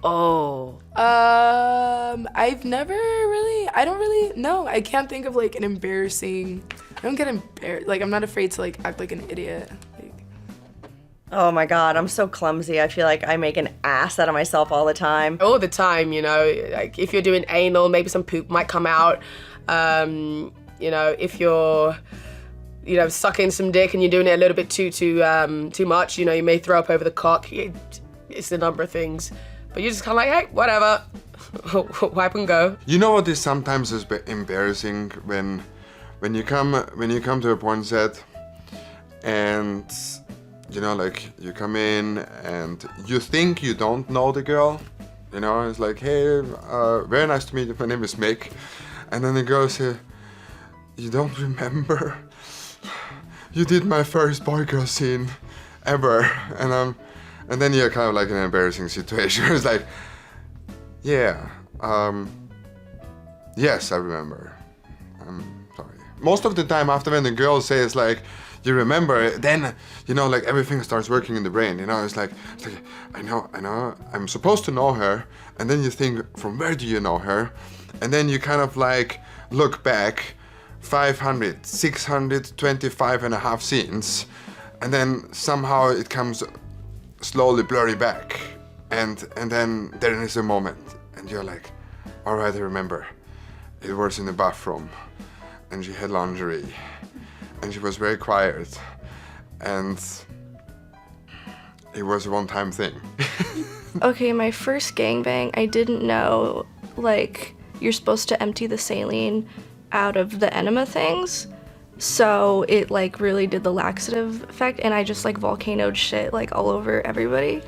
Oh. I've never really, I don't really, no, I can't think of like an embarrassing, I don't get embarrassed, like I'm not afraid to like act like an idiot. Like, Oh my God, I'm so clumsy. I feel like I make an ass out of myself all the time. All the time, you know, like if you're doing anal, maybe some poop might come out. You know, if you're, you know, sucking some dick and you're doing it a little bit too much, you know, you may throw up over the cock. It's a number of things. But you're just kind of like, hey, whatever, wipe and go. You know what is sometimes is embarrassing when you come to a porn set and you know, like you come in and you think you don't know the girl, you know, it's like, hey, very nice to meet you, my name is Mick, and then the girl says, you don't remember? You did my first boy-girl scene ever, and then you're kind of like in an embarrassing situation. It's like, yeah, yes, I remember. I'm sorry. Most of the time after when the girl says like, you remember, then, you know, like everything starts working in the brain, you know, it's like I know, I'm supposed to know her, and then you think, from where do you know her? And then you kind of like look back 500, 625 and a half scenes, and then somehow it comes slowly blurry back, and then there is a moment, and you're like, all right, I remember. It was in the bathroom, and she had lingerie, and she was very quiet, and it was a one-time thing. Okay, my first gangbang, I didn't know, like, you're supposed to empty the saline out of the enema things. So it like really did the laxative effect, and I just like volcanoed shit like all over everybody.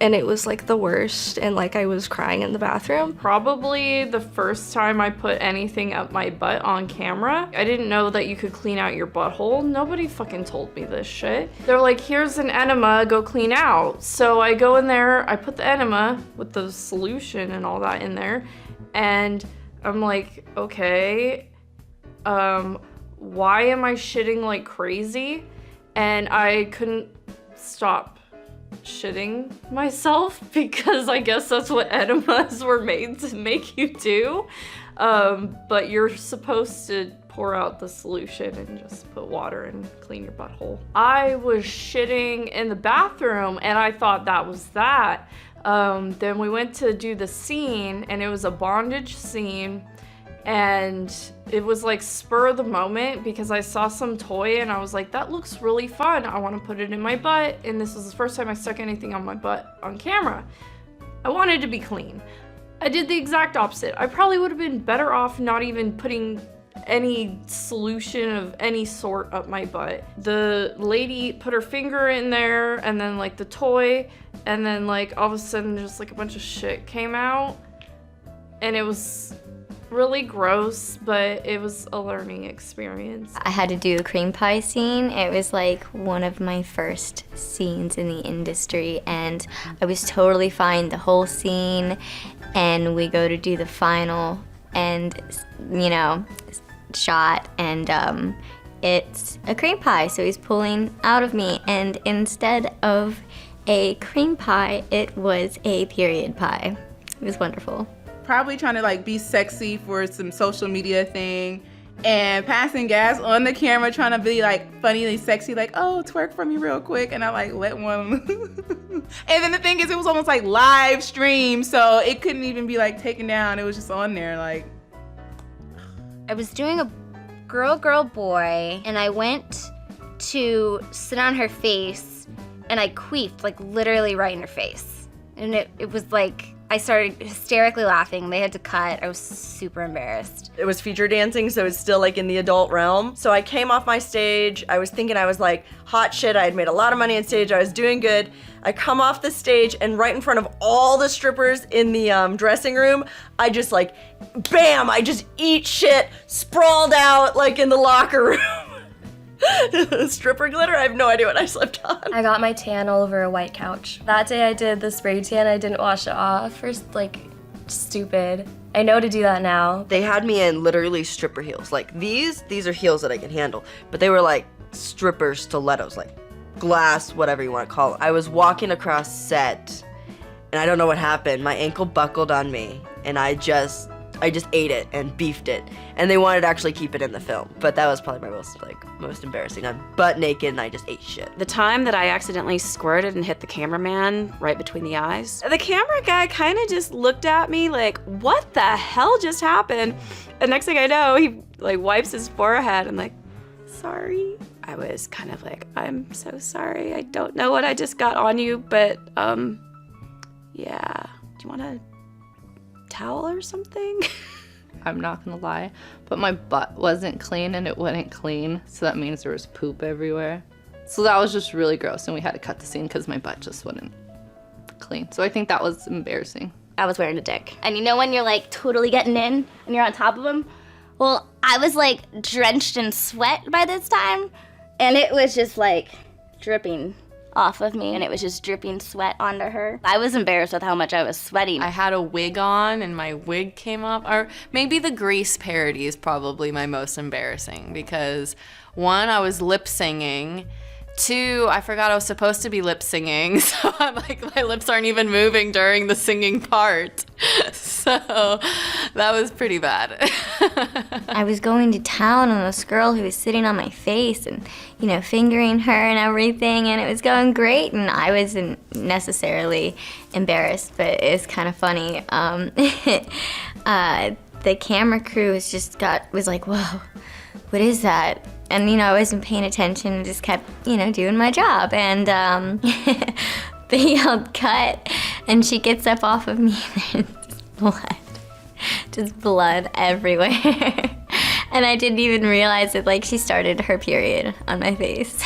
And it was like the worst, and like I was crying in the bathroom. Probably the first time I put anything up my butt on camera. I didn't know that you could clean out your butthole. Nobody fucking told me this shit. They're like, here's an enema, go clean out. So I go in there, I put the enema with the solution and all that in there, and I'm like, okay, why am I shitting like crazy? And I couldn't stop shitting myself because I guess that's what enemas were made to make you do. But you're supposed to pour out the solution and just put water and clean your butthole. I was shitting in the bathroom and I thought that was that. Then we went to do the scene, and it was a bondage scene. And it was like spur of the moment because I saw some toy and I was like, that looks really fun. I want to put it in my butt. And this was the first time I stuck anything on my butt on camera. I wanted to be clean. I did the exact opposite. I probably would have been better off not even putting any solution of any sort up my butt. The lady put her finger in there, and then like the toy, and then like all of a sudden just like a bunch of shit came out. And it was really gross, but it was a learning experience. I had to do a cream pie scene. It was like one of my first scenes in the industry, and I was totally fine the whole scene. And we go to do the final and, you know, shot, and it's a cream pie, so he's pulling out of me, and instead of a cream pie, it was a period pie. It was wonderful. Probably trying to like be sexy for some social media thing, and passing gas on the camera, trying to be like funnily sexy, like, oh, twerk for me real quick, and I like let one. And then the thing is, it was almost like live stream, so it couldn't even be like taken down. It was just on there, like. I was doing a girl boy, and I went to sit on her face, and I queefed, like literally right in her face. And it was like, I started hysterically laughing. They had to cut. I was super embarrassed. It was feature dancing, so it's still like in the adult realm. So I came off my stage. I was thinking I was like hot shit. I had made a lot of money on stage. I was doing good. I come off the stage, and right in front of all the strippers in the dressing room, I just like, bam, I just eat shit, sprawled out like in the locker room. Stripper glitter? I have no idea what I slipped on. I got my tan all over a white couch. That day I did the spray tan, I didn't wash it off. First, like, stupid. I know to do that now. They had me in literally stripper heels. Like these are heels that I can handle, but they were like stripper stilettos, like glass, whatever you want to call it. I was walking across set, and I don't know what happened. My ankle buckled on me, and I just ate it and beefed it. And they wanted to actually keep it in the film, but that was probably my most embarrassing. I'm butt naked and I just ate shit. The time that I accidentally squirted and hit the cameraman right between the eyes, the camera guy kind of just looked at me like, what the hell just happened? And next thing I know, he like wipes his forehead and like, sorry. I was kind of like, I'm so sorry. I don't know what I just got on you, but yeah. Do you want a towel or something? I'm not gonna lie, but my butt wasn't clean and it wouldn't clean, so that means there was poop everywhere. So that was just really gross, and we had to cut the scene because my butt just wouldn't clean. So I think that was embarrassing. I was wearing a dick. And you know when you're like totally getting in and you're on top of him? Well, I was like drenched in sweat by this time, and it was just like dripping off of me, and it was just dripping sweat onto her. I was embarrassed with how much I was sweating. I had a wig on and my wig came up, or maybe the Grease parody is probably my most embarrassing because 1, I was lip singing. 2, I forgot I was supposed to be lip singing, so I'm like, my lips aren't even moving during the singing part. So that was pretty bad. I was going to town on this girl who was sitting on my face and, you know, fingering her and everything, and it was going great, and I wasn't necessarily embarrassed, but it was kind of funny. The camera crew was like, whoa, what is that? And, you know, I wasn't paying attention and just kept, you know, doing my job. And they yelled, cut, and she gets up off of me and there's just blood everywhere. And I didn't even realize that, like, she started her period on my face.